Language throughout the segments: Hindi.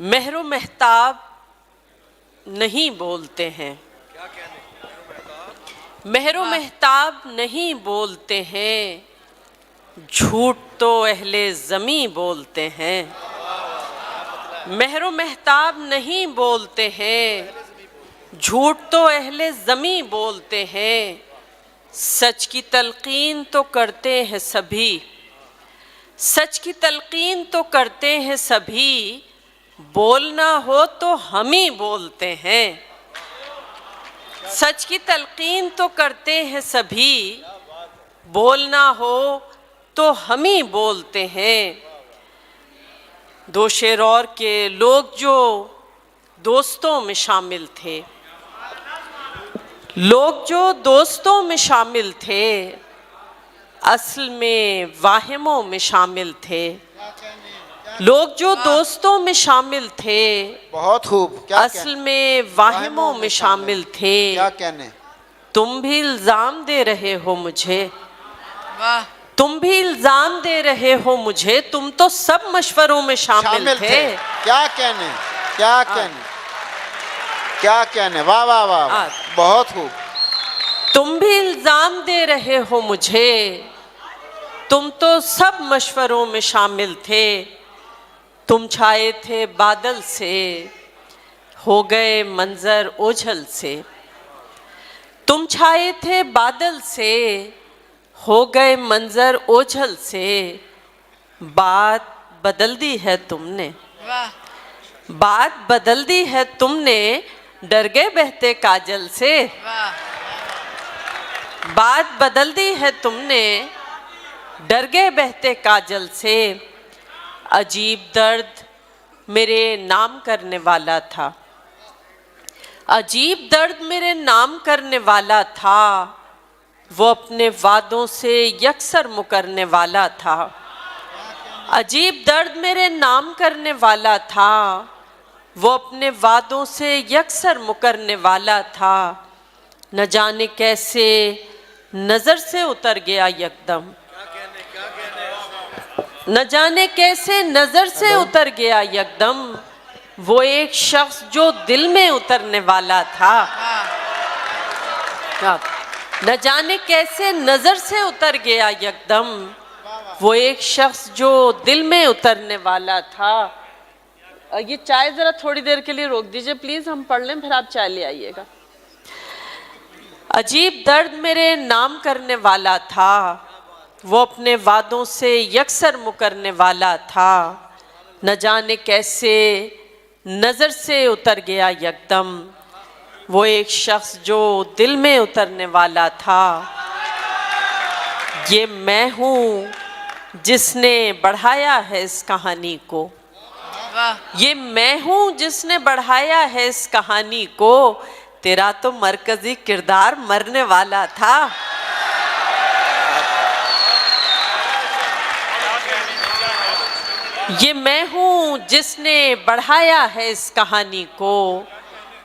मेहरो महताब नहीं बोलते हैं, मेहरो महताब नहीं बोलते हैं, झूठ तो अहले ज़मी बोलते हैं। मेहरो महताब नहीं बोलते हैं, झूठ तो अहले ज़मी बोलते हैं। सच की तलकीन तो करते हैं सभी, सच की तलकीन तो करते हैं सभी, बोलना हो तो हम ही बोलते हैं। सच की तलकीन तो करते हैं सभी, बोलना हो तो हम ही बोलते हैं। दो शेर और के लोग जो दोस्तों में शामिल थे, लोग जो दोस्तों में शामिल थे, असल में वाहिमों में शामिल थे। लोग जो दोस्तों में शामिल थे, बहुत खूब, क्या असल में वाहिमों में शामिल थे। क्या कहने? तुम भी इल्जाम दे रहे हो मुझे, वाह, तुम भी इल्जाम दे रहे हो मुझे, तुम तो सब मशवरों में शामिल थे। क्या कहने, क्या कहने, क्या कहने, वाह वाह वाह वाह, बहुत खूब। तुम भी इल्जाम दे रहे हो मुझे, तुम तो सब मशवरों में शामिल थे। तुम छाए थे बादल से, हो गए मंजर ओझल से। तुम छाए थे बादल से, हो गए मंजर ओझल से। बात बदल दी है तुमने, वाह, बात बदल दी है तुमने, डर गए बहते काजल से। वाह, बात बदल दी है तुमने, डर गए बहते काजल से। अजीब दर्द मेरे नाम करने वाला था, अजीब दर्द मेरे नाम करने वाला था। वो अपने वादों से यकसर मुकरने वाला था। अजीब दर्द मेरे नाम करने वाला था, वो अपने वादों से यकसर मुकरने वाला था। न जाने कैसे नज़र से उतर गया यकदम, न जाने कैसे नज़र से उतर गया यकदम। वो एक शख्स जो दिल में उतरने वाला था। न जाने कैसे नज़र से उतर गया यकदम, वो एक शख्स जो दिल में उतरने वाला था। ये चाय ज़रा थोड़ी देर के लिए रोक दीजिए प्लीज़, हम पढ़ लें फिर आप चाय ले आइएगा। अजीब दर्द मेरे नाम करने वाला था, वो अपने वादों से यकसर मुकरने वाला था। न जाने कैसे नज़र से उतर गया यकदम, वो एक शख्स जो दिल में उतरने वाला था। ये मैं हूँ जिसने बढ़ाया है इस कहानी को, वाह, ये मैं हूँ जिसने बढ़ाया है इस कहानी को। तेरा तो मरकजी किरदार मरने वाला था। ये मैं हूँ जिसने बढ़ाया है इस कहानी को।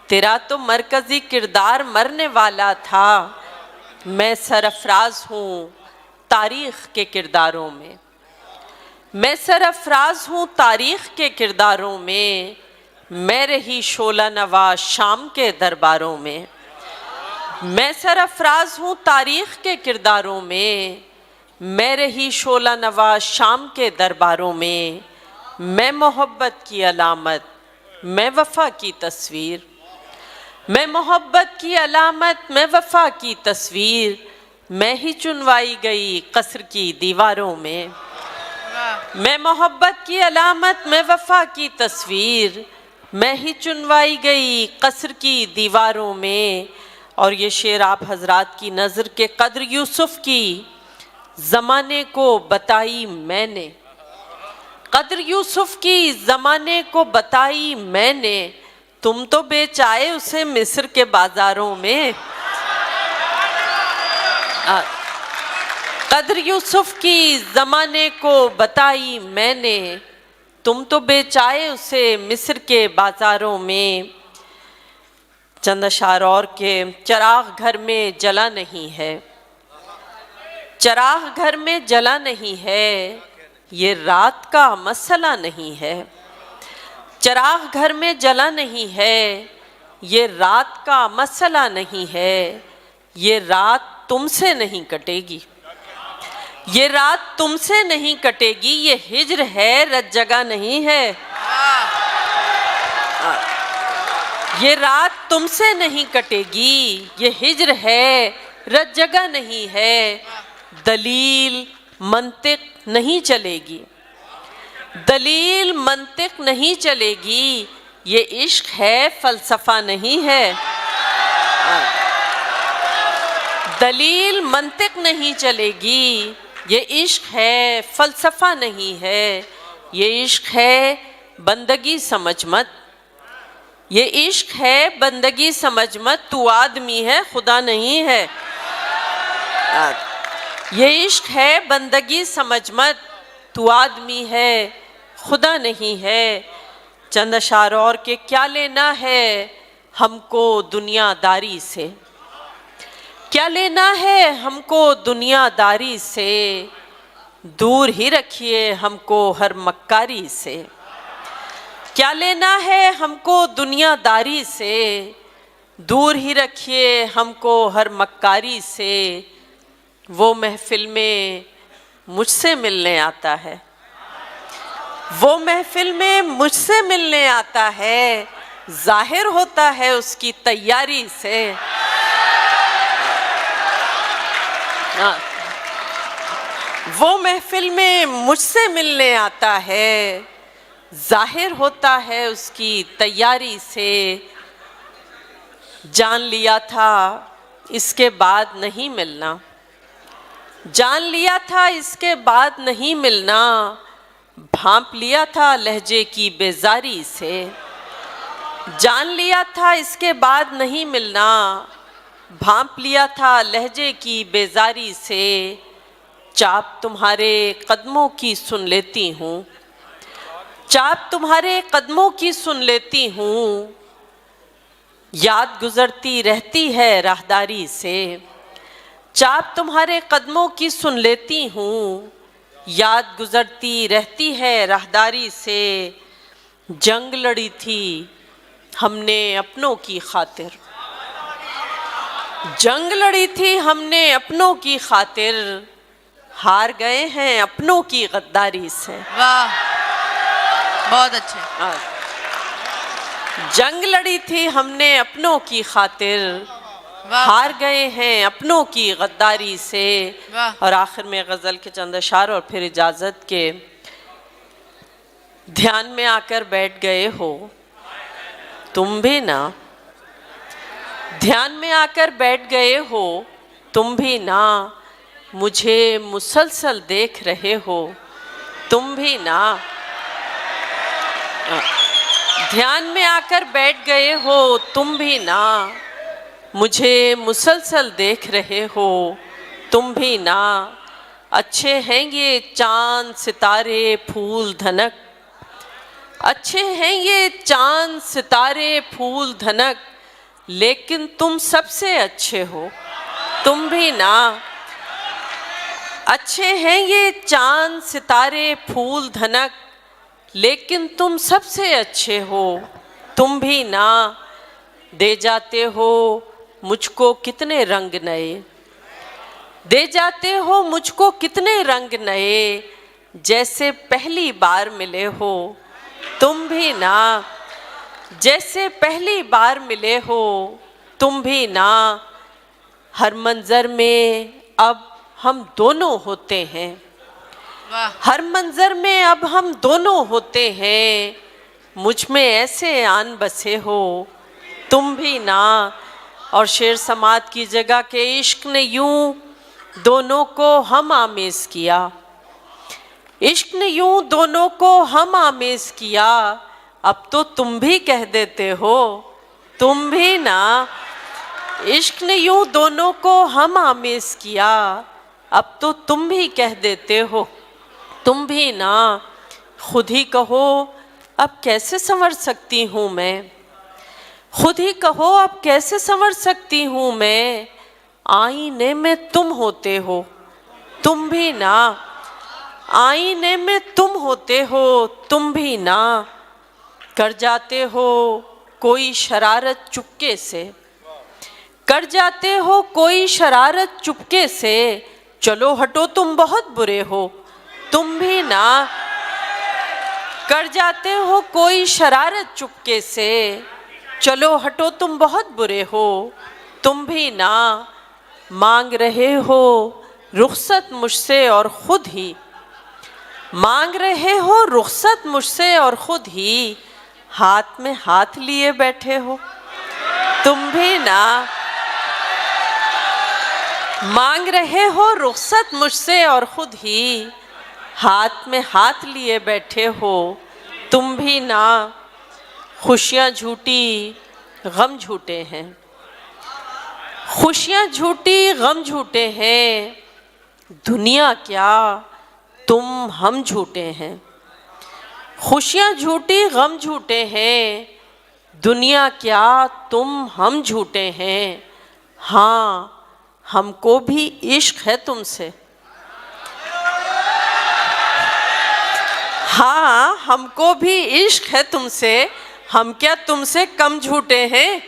तेरा तो मरकजी किरदार मरने वाला था। मैं सरफराज हूँ तारीख़ के किरदारों में, मैं सरफराज हूँ तारीख़ के किरदारों में। मैं रही शोला नवा शाम के दरबारों में। मैं सरफराज हूँ तारीख़ के किरदारों में, मैं रही शोला नवा शाम के दरबारों में। मैं मोहब्बत की अलामत, मैं वफ़ा की तस्वीर, मैं मोहब्बत की अलामत, मैं वफ़ा की तस्वीर। मैं ही चुनवाई गई कसर की दीवारों में। मैं मोहब्बत की अलामत, मैं वफ़ा की तस्वीर, मैं ही चुनवाई गई कसर की दीवारों में। और ये शेर आप हजरात की नज़र के कद्र यूसुफ की ज़माने को बताई मैंने, कद्र यूसुफ की ज़माने को बताई मैंने। तुम तो बेच आए उसे मिस्र के बाज़ारों में। कद्र यूसुफ की ज़माने को बताई मैंने, तुम तो बेच आए उसे मिस्र के बाज़ारों में। चंद अशार और के चराग घर में जला नहीं है, चराग घर में जला नहीं है, ये रात का मसला नहीं है। चिराग घर में जला नहीं है, ये रात का मसला नहीं है, ये रात तुमसे नहीं कटेगी, ये रात तुमसे नहीं कटेगी, ये हिज्र है रत जगह नहीं है। ये रात तुमसे नहीं कटेगी, ये हिज्र है रत जगह नहीं है, दलील मंतिक नहीं चलेगी, दलील मंतिक नहीं चलेगी, ये इश्क है फलसफा नहीं है। दलील मंतिक नहीं चलेगी, ये इश्क है फलसफा नहीं है, ये इश्क है बंदगी समझ मत, ये इश्क है बंदगी समझ मत, तू आदमी है खुदा नहीं है। ये इश्क है बंदगी समझ मत, तू आदमी है खुदा नहीं है। चंद अशार और के क्या लेना है हमको दुनियादारी से, क्या लेना है हमको दुनियादारी से, दूर ही रखिए हमको हर मक्कारी से। क्या लेना है हमको दुनियादारी से, दूर ही रखिए हमको हर मक्कारी से। वो महफिल में मुझसे मिलने आता है, वो महफिल में मुझसे मिलने आता है, जाहिर होता है उसकी तैयारी से। वो महफिल में मुझसे मिलने आता है, जाहिर होता है उसकी तैयारी से। जान लिया था इसके बाद नहीं मिलना, जान लिया था इसके बाद नहीं मिलना, भांप लिया था लहजे की बेजारी से। जान लिया था इसके बाद नहीं मिलना, भांप लिया था लहजे की बेजारी से। चाप तुम्हारे कदमों की सुन लेती हूँ, चाप तुम्हारे कदमों की सुन लेती हूँ, याद गुजरती रहती है राहदारी से। चाप तुम्हारे कदमों की सुन लेती हूँ, याद गुजरती रहती है राहदारी से। जंग लड़ी थी हमने अपनों की खातिर, जंग लड़ी थी हमने अपनों की खातिर, हार गए हैं अपनों की गद्दारी से। वाह, बहुत अच्छे। जंग लड़ी थी हमने अपनों की खातिर, हार गए हैं अपनों की गद्दारी से। और आखिर में गज़ल के चंद अशार और फिर इजाज़त के। ध्यान में आकर बैठ गए हो तुम भी ना, ध्यान में आकर बैठ गए हो तुम भी ना, मुझे मुसलसल देख रहे हो तुम भी ना। ध्यान में आकर बैठ गए हो तुम भी ना, मुझे मुसलसल देख रहे हो तुम भी ना। अच्छे हैं ये चांद सितारे फूल धनक, अच्छे हैं ये चांद सितारे फूल धनक, लेकिन तुम सबसे अच्छे हो तुम भी ना। अच्छे हैं ये चांद सितारे फूल धनक, लेकिन तुम सबसे अच्छे हो तुम भी ना। दे जाते हो मुझको कितने रंग नए, दे जाते हो मुझको कितने रंग नए, जैसे पहली बार मिले हो तुम भी ना। जैसे पहली बार मिले हो तुम भी ना। हर मंजर में अब हम दोनों होते हैं, हर मंजर में अब हम दोनों होते हैं, मुझ में ऐसे आन बसे हो तुम भी ना। और शेर समात की जगह के इश्क ने यूं दोनों को हम आमेज किया, इश्क ने यूं दोनों को हम आमेज किया, अब तो तुम भी कह देते हो तुम भी ना। इश्क ने यूं दोनों को हम आमेज किया, अब तो तुम भी कह देते हो तुम भी ना। खुद ही कहो अब कैसे संवर सकती हूँ मैं, खुद ही कहो अब कैसे संवर सकती हूँ मैं, आईने में तुम होते हो तुम भी ना। आईने में तुम होते हो तुम भी ना। कर जाते हो कोई शरारत चुपके से, कर जाते हो कोई शरारत चुपके से, चलो हटो तुम बहुत बुरे हो, तुम भी ना। कर जाते हो कोई शरारत चुपके से, चलो हटो तुम बहुत बुरे हो, तुम भी ना। मांग रहे हो रुखसत मुझसे और खुद ही, मांग रहे हो रुखसत मुझसे और खुद ही, हाथ में हाथ लिए बैठे हो, तुम भी ना। मांग रहे हो रुखसत मुझसे और खुद ही, हाथ में हाथ लिए बैठे हो, तुम भी ना। खुशियाँ झूठी गम झूठे हैं, खुशियाँ झूठी गम झूठे हैं, दुनिया क्या तुम हम झूठे हैं। खुशियाँ झूठी गम झूठे हैं, दुनिया क्या तुम हम झूठे हैं। हाँ हमको भी इश्क है तुमसे, हाँ हमको भी इश्क है तुमसे, हम क्या तुमसे कम झूठे हैं।